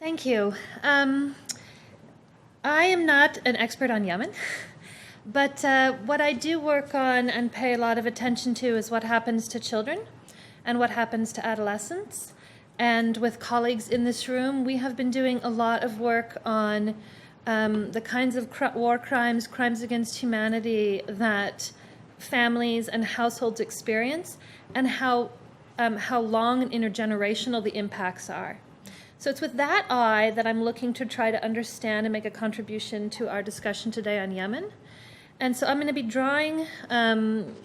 Thank you. I am not an expert on Yemen, but what I do work on and pay a lot of attention to is what happens to children and what happens to adolescents. And with colleagues in this room, we have been doing a lot of work on the kinds of war crimes, crimes against humanity that families and households experience, and how long and intergenerational the impacts are. So it's with that eye that I'm looking to try to understand and make a contribution to our discussion today on Yemen. And so I'm going to be drawing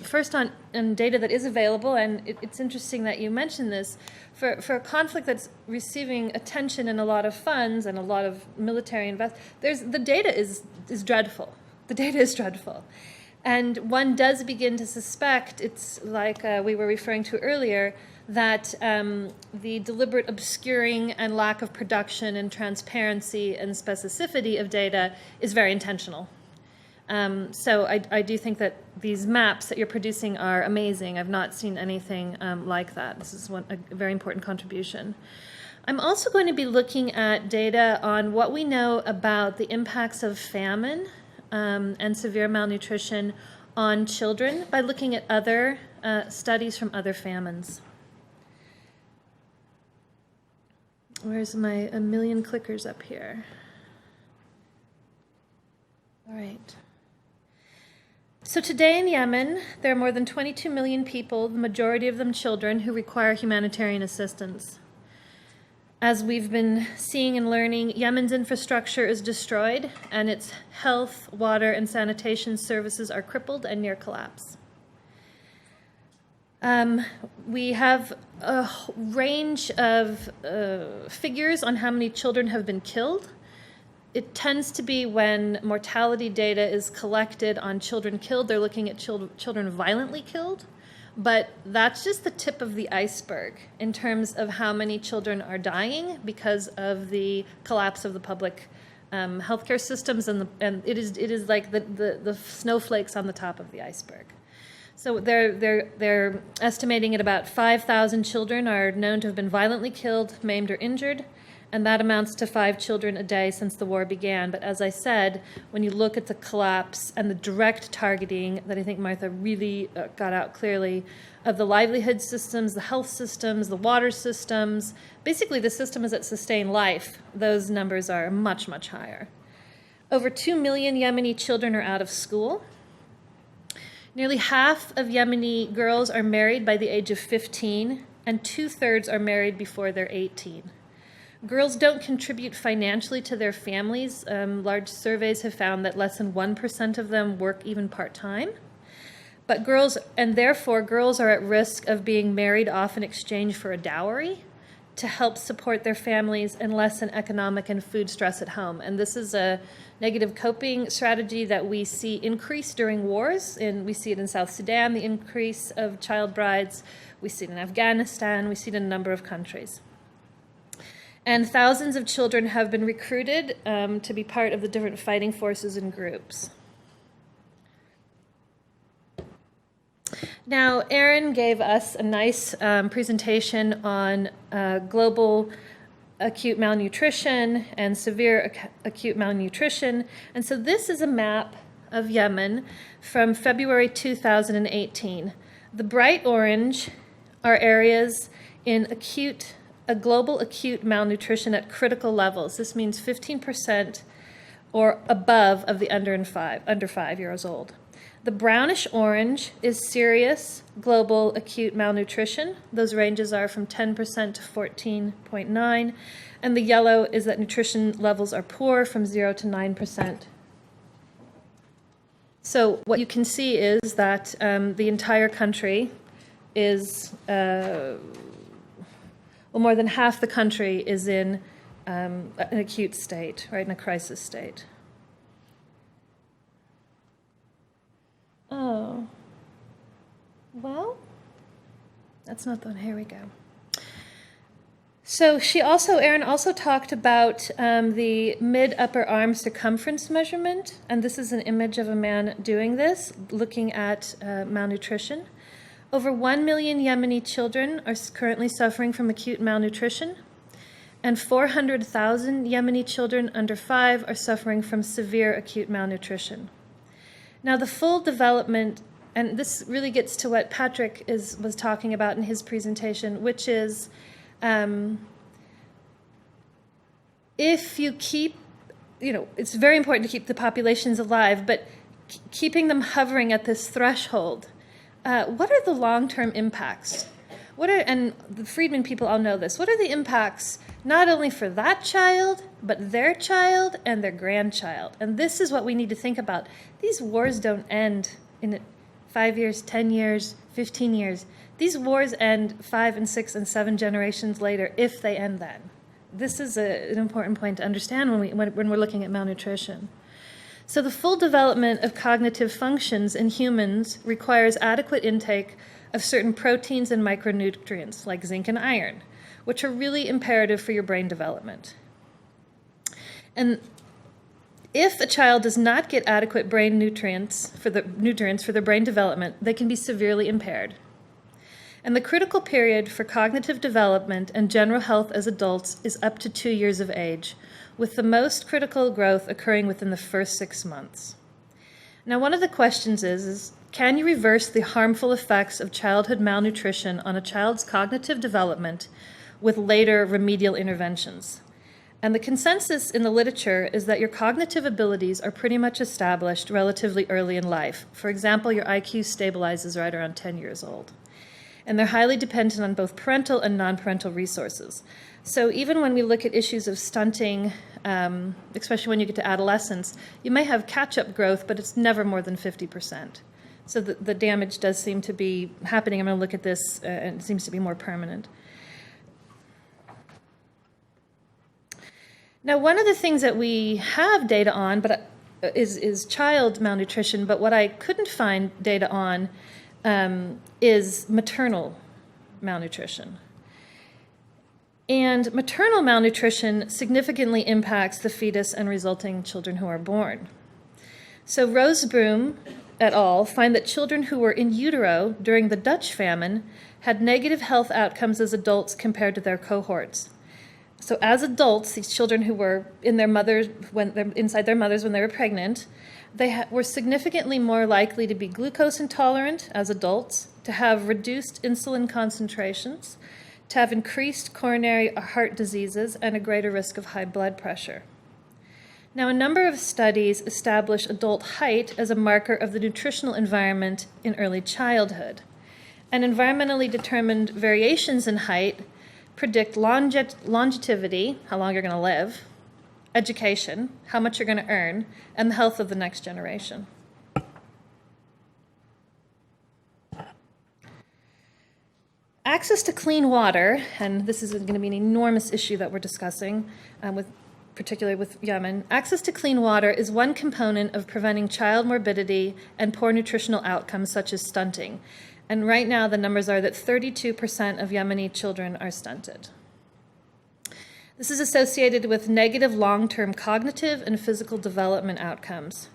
first on data that is available, and it's interesting that you mentioned this. For a conflict that's receiving attention and a lot of funds and a lot of military the data is dreadful. The data is dreadful. And one does begin to suspect, it's like we were referring to earlier, that the deliberate obscuring and lack of production and transparency and specificity of data is very intentional. So I do think that these maps that you're producing are amazing. I've not seen anything like that. This is a very important contribution. I'm also going to be looking at data on what we know about the impacts of famine and severe malnutrition on children by looking at other studies from other famines. Where's my a million clickers up here? All right. So today in Yemen, there are more than 22 million people, the majority of them children, who require humanitarian assistance. As we've been seeing and learning, Yemen's infrastructure is destroyed, and its health, water, and sanitation services are crippled and near collapse. We have a range of figures on how many children have been killed. It tends to be when mortality data is collected on children killed, they're looking at children violently killed. But that's just the tip of the iceberg in terms of how many children are dying because of the collapse of the public healthcare systems, and it is like the snowflakes on the top of the iceberg. So they're estimating at about 5,000 children are known to have been violently killed, maimed, or injured, and that amounts to 5 children a day since the war began. But as I said, when you look at the collapse and the direct targeting that I think Martha really got out clearly of the livelihood systems, the health systems, the water systems, basically the systems that sustain life, those numbers are much, much higher. Over 2 million Yemeni children are out of school. Nearly half of Yemeni girls are married by the age of 15, and 2/3 are married before they're 18. Girls don't contribute financially to their families. Large surveys have found that less than 1% of them work even part-time. But therefore girls are at risk of being married off in exchange for a dowry to help support their families and lessen economic and food stress at home. And this is a negative coping strategy that we see increase during wars. And we see it in South Sudan, the increase of child brides. We see it in Afghanistan. We see it in a number of countries. And thousands of children have been recruited to be part of the different fighting forces and groups. Now, Erin gave us a nice presentation on global acute malnutrition and severe acute malnutrition. And so this is a map of Yemen from February 2018. The bright orange are areas in global acute malnutrition at critical levels. This means 15% or above of the under 5 years old. The brownish orange is serious global acute malnutrition. Those ranges are from 10% to 14.9. And the yellow is that nutrition levels are poor from 0 to 9%. So what you can see is that the entire country is, more than half the country is in an acute state, right, in a crisis state. Oh, well, that's not the one. Here we go. So Erin also talked about the mid-upper arm circumference measurement, and this is an image of a man doing this, looking at malnutrition. Over 1 million Yemeni children are currently suffering from acute malnutrition, and 400,000 Yemeni children under 5 are suffering from severe acute malnutrition. Now, the full development, and this really gets to what Patrick was talking about in his presentation, which is if you keep, it's very important to keep the populations alive, but keeping them hovering at this threshold, what are the long-term impacts? And the Friedman people all know this, what are the impacts not only for that child, but their child and their grandchild? And this is what we need to think about. These wars don't end in 5 years, 10 years, 15 years. These wars end 5 and 6 and 7 generations later, if they end then. This is an important point to understand when we're looking at malnutrition. So the full development of cognitive functions in humans requires adequate intake of certain proteins and micronutrients like zinc and iron, which are really imperative for your brain development. And if a child does not get adequate brain nutrients for their brain development, they can be severely impaired. And the critical period for cognitive development and general health as adults is up to 2 years of age, with the most critical growth occurring within the first 6 months. Now, one of the questions is can you reverse the harmful effects of childhood malnutrition on a child's cognitive development with later remedial interventions? And the consensus in the literature is that your cognitive abilities are pretty much established relatively early in life. For example, your IQ stabilizes right around 10 years old. And they're highly dependent on both parental and non-parental resources. So even when we look at issues of stunting, especially when you get to adolescence, you may have catch-up growth, but it's never more than 50%. So the damage does seem to be happening. I'm going to look at this, and it seems to be more permanent. Now, one of the things that we have data on is child malnutrition, but what I couldn't find data on is maternal malnutrition. And maternal malnutrition significantly impacts the fetus and resulting children who are born. So Rosebroom et al. Find that children who were in utero during the Dutch famine had negative health outcomes as adults compared to their cohorts. So as adults, these children who were in their mothers inside their mothers when they were pregnant, they were significantly more likely to be glucose intolerant as adults, to have reduced insulin concentrations, to have increased coronary heart diseases, and a greater risk of high blood pressure. Now, a number of studies establish adult height as a marker of the nutritional environment in early childhood. And environmentally determined variations in height predict longevity, how long you're going to live, education, how much you're going to earn, and the health of the next generation. Access to clean water, and this is going to be an enormous issue that we're discussing, particularly with Yemen. Access to clean water is one component of preventing child morbidity and poor nutritional outcomes such as stunting. And right now the numbers are that 32% of Yemeni children are stunted. This is associated with negative long-term cognitive and physical development outcomes.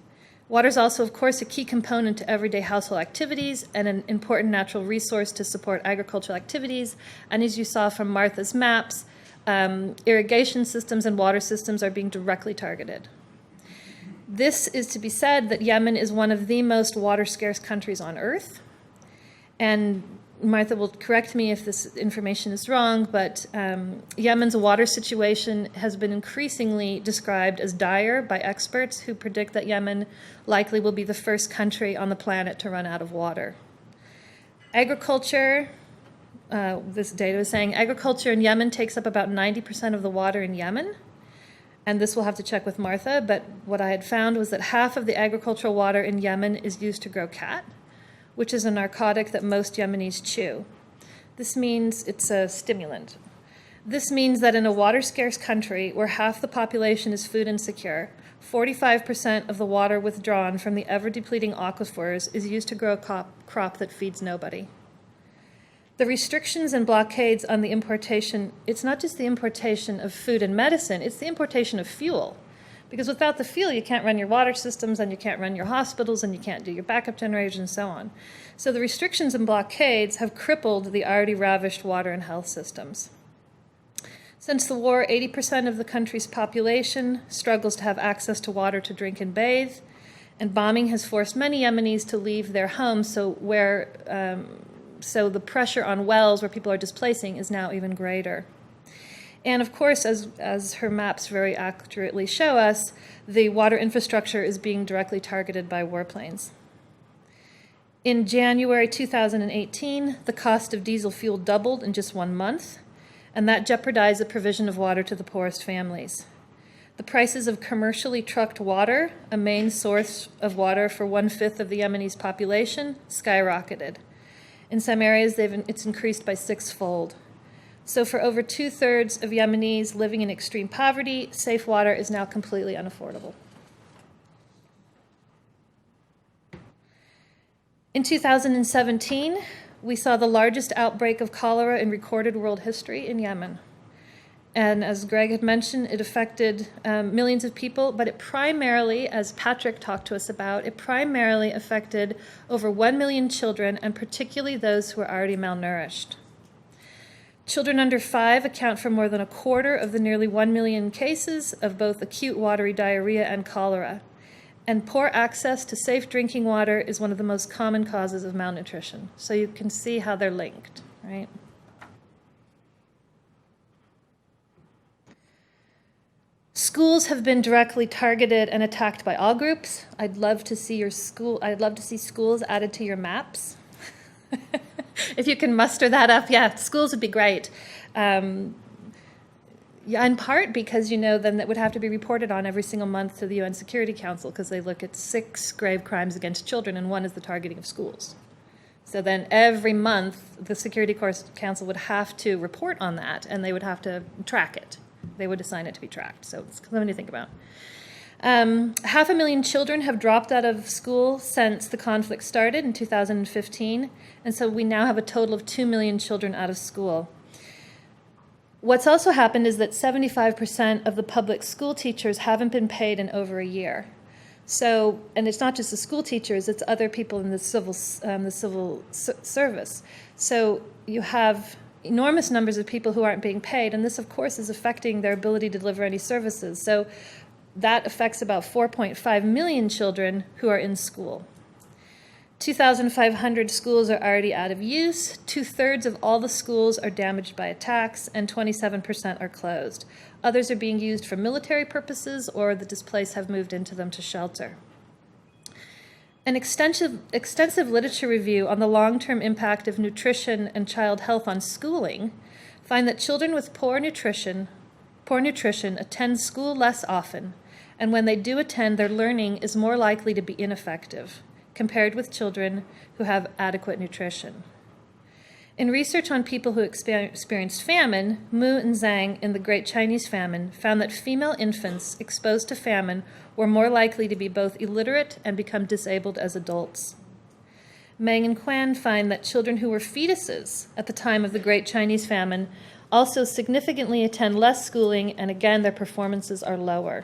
Water is also, of course, a key component to everyday household activities and an important natural resource to support agricultural activities. And as you saw from Martha's maps, irrigation systems and water systems are being directly targeted. This is to be said that Yemen is one of the most water-scarce countries on earth. And Martha will correct me if this information is wrong, but Yemen's water situation has been increasingly described as dire by experts who predict that Yemen likely will be the first country on the planet to run out of water. Agriculture, this data is saying agriculture in Yemen takes up about 90% of the water in Yemen. And this we'll have to check with Martha, but what I had found was that half of the agricultural water in Yemen is used to grow cat, which is a narcotic that most Yemenis chew. This means it's a stimulant. This means that in a water-scarce country where half the population is food insecure, 45% of the water withdrawn from the ever-depleting aquifers is used to grow a crop that feeds nobody. The restrictions and blockades on the importation, it's not just the importation of food and medicine, it's the importation of fuel. Because without the fuel, you can't run your water systems, and you can't run your hospitals, and you can't do your backup generators, and so on. So the restrictions and blockades have crippled the already ravished water and health systems. Since the war, 80% of the country's population struggles to have access to water to drink and bathe, and bombing has forced many Yemenis to leave their homes, so the pressure on wells where people are displacing is now even greater. And of course, as her maps very accurately show us, the water infrastructure is being directly targeted by warplanes. In January 2018, the cost of diesel fuel doubled in just 1 month, and that jeopardized the provision of water to the poorest families. The prices of commercially trucked water, a main source of water for 1/5 of the Yemeni's population, skyrocketed. In some areas, it's increased by 6-fold. So for over 2/3 of Yemenis living in extreme poverty, safe water is now completely unaffordable. In 2017, we saw the largest outbreak of cholera in recorded world history in Yemen. And as Greg had mentioned, it affected millions of people, but it primarily, as Patrick talked to us about, it primarily affected over 1 million children, and particularly those who are already malnourished. Children under 5 account for more than 1/4 of the nearly 1 million cases of both acute watery diarrhea and cholera. And poor access to safe drinking water is one of the most common causes of malnutrition. So you can see how they're linked, right? Schools have been directly targeted and attacked by all groups. I'd love to see schools added to your maps. If you can muster that up, yeah, schools would be great. Yeah, in part because, then that would have to be reported on every single month to the UN Security Council, because they look at 6 grave crimes against children, and one is the targeting of schools. So then every month, the Security Council would have to report on that, and they would have to track it. They would assign it to be tracked. So it's something to think about. 500,000 children have dropped out of school since the conflict started in 2015, and so we now have a total of 2 million children out of school. What's also happened is that 75% of the public school teachers haven't been paid in over a year. So, and it's not just the school teachers, it's other people in the civil service. So you have enormous numbers of people who aren't being paid, and this, of course, is affecting their ability to deliver any services. So that affects about 4.5 million children who are in school. 2,500 schools are already out of use. 2/3 of all the schools are damaged by attacks, and 27% are closed. Others are being used for military purposes, or the displaced have moved into them to shelter. An extensive literature review on the long-term impact of nutrition and child health on schooling find that children with poor nutrition attend school less often, and when they do attend, their learning is more likely to be ineffective compared with children who have adequate nutrition. In research on people who experienced famine, Mu and Zhang in the Great Chinese Famine found that female infants exposed to famine were more likely to be both illiterate and become disabled as adults. Meng and Quan find that children who were fetuses at the time of the Great Chinese Famine also significantly attend less schooling, and again, their performances are lower.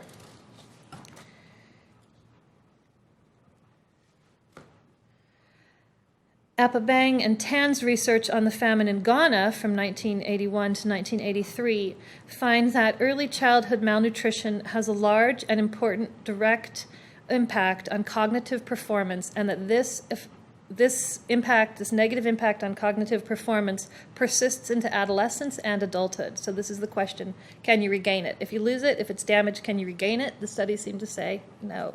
Apabang and Tan's research on the famine in Ghana from 1981 to 1983 finds that early childhood malnutrition has a large and important direct impact on cognitive performance, and that this negative impact on cognitive performance persists into adolescence and adulthood. So this is the question: can you regain it? If you lose it, if it's damaged, can you regain it? The studies seem to say no.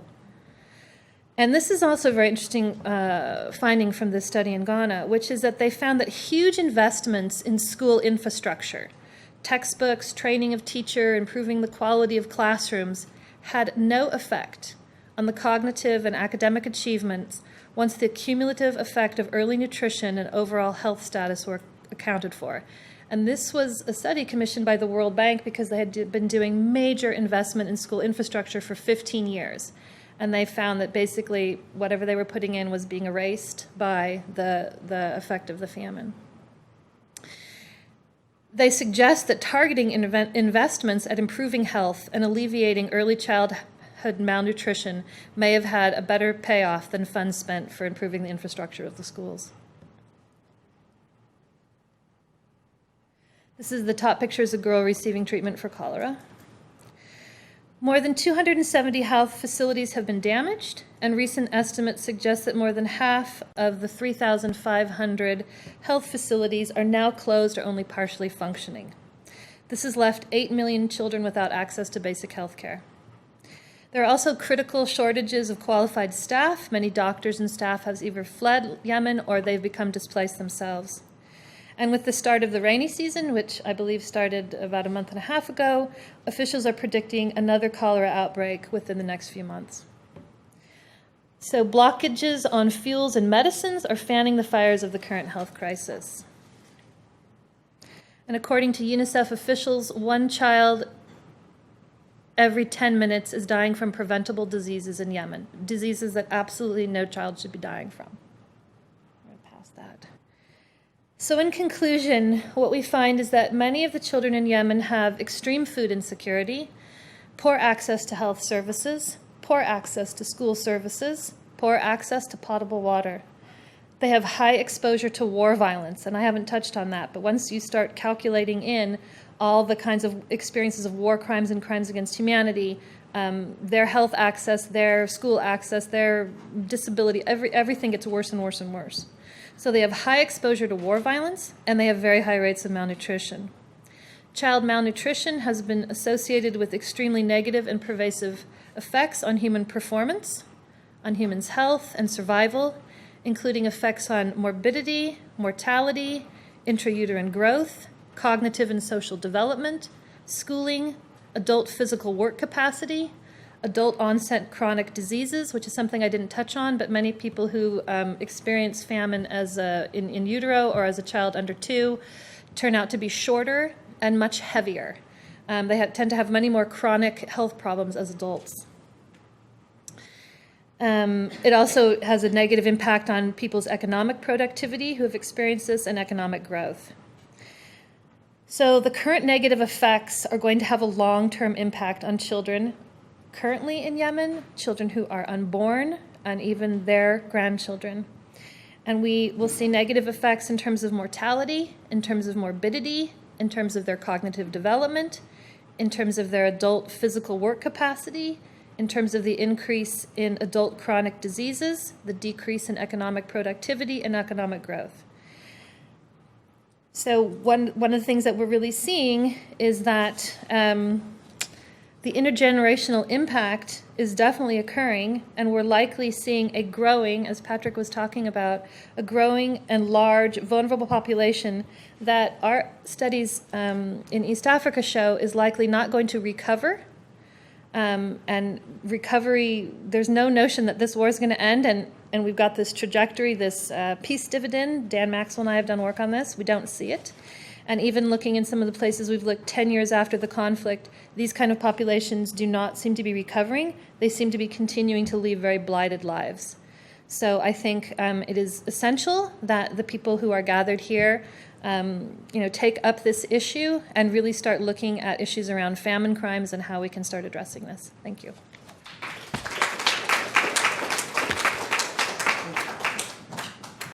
And this is also a very interesting finding from this study in Ghana, which is that they found that huge investments in school infrastructure, textbooks, training of teacher, improving the quality of classrooms, had no effect on the cognitive and academic achievements once the cumulative effect of early nutrition and overall health status were accounted for. And this was a study commissioned by the World Bank because they had been doing major investment in school infrastructure for 15 years. And they found that basically whatever they were putting in was being erased by the effect of the famine. They suggest that targeting investments at improving health and alleviating early childhood malnutrition may have had a better payoff than funds spent for improving the infrastructure of the schools. This is the top picture is a girl receiving treatment for cholera. More than 270 health facilities have been damaged, and recent estimates suggest that more than half of the 3,500 health facilities are now closed or only partially functioning. This has left 8 million children without access to basic health care. There are also critical shortages of qualified staff. Many doctors and staff have either fled Yemen or they've become displaced themselves. And with the start of the rainy season, which I believe started about a month and a half ago, officials are predicting another cholera outbreak within the next few months. So blockages on fuels and medicines are fanning the fires of the current health crisis. And according to UNICEF officials, 1 child every 10 minutes is dying from preventable diseases in Yemen, diseases that absolutely no child should be dying from. I'm going to pass that. So in conclusion, what we find is that many of the children in Yemen have extreme food insecurity, poor access to health services, poor access to school services, poor access to potable water. They have high exposure to war violence, and I haven't touched on that, but once you start calculating in all the kinds of experiences of war crimes and crimes against humanity, their health access, their school access, their disability, everything gets worse and worse and worse. So they have high exposure to war violence, and they have very high rates of malnutrition. Child malnutrition has been associated with extremely negative and pervasive effects on human performance, on humans' health and survival, including effects on morbidity, mortality, intrauterine growth, cognitive and social development, schooling, adult physical work capacity, adult onset chronic diseases, which is something I didn't touch on, but many people who experience famine as in utero or as a child under 2 turn out to be shorter and much heavier. They tend to have many more chronic health problems as adults. It also has a negative impact on people's economic productivity who have experienced this and economic growth. So the current negative effects are going to have a long-term impact on children currently in Yemen, children who are unborn, and even their grandchildren. And we will see negative effects in terms of mortality, in terms of morbidity, in terms of their cognitive development, in terms of their adult physical work capacity, in terms of the increase in adult chronic diseases, the decrease in economic productivity and economic growth. So one of the things that we're really seeing is that the intergenerational impact is definitely occurring, and we're likely seeing a growing, as Patrick was talking about, a growing and large vulnerable population that our studies in East Africa show is likely not going to recover. And recovery, there's no notion that this war is going to end, and we've got this trajectory, this peace dividend. Dan Maxwell and I have done work on this. We don't see it. And even looking in some of the places we've looked 10 years after the conflict, these kind of populations do not seem to be recovering. They seem to be continuing to lead very blighted lives. So I think it is essential that the people who are gathered here take up this issue and really start looking at issues around famine crimes and how we can start addressing this. Thank you.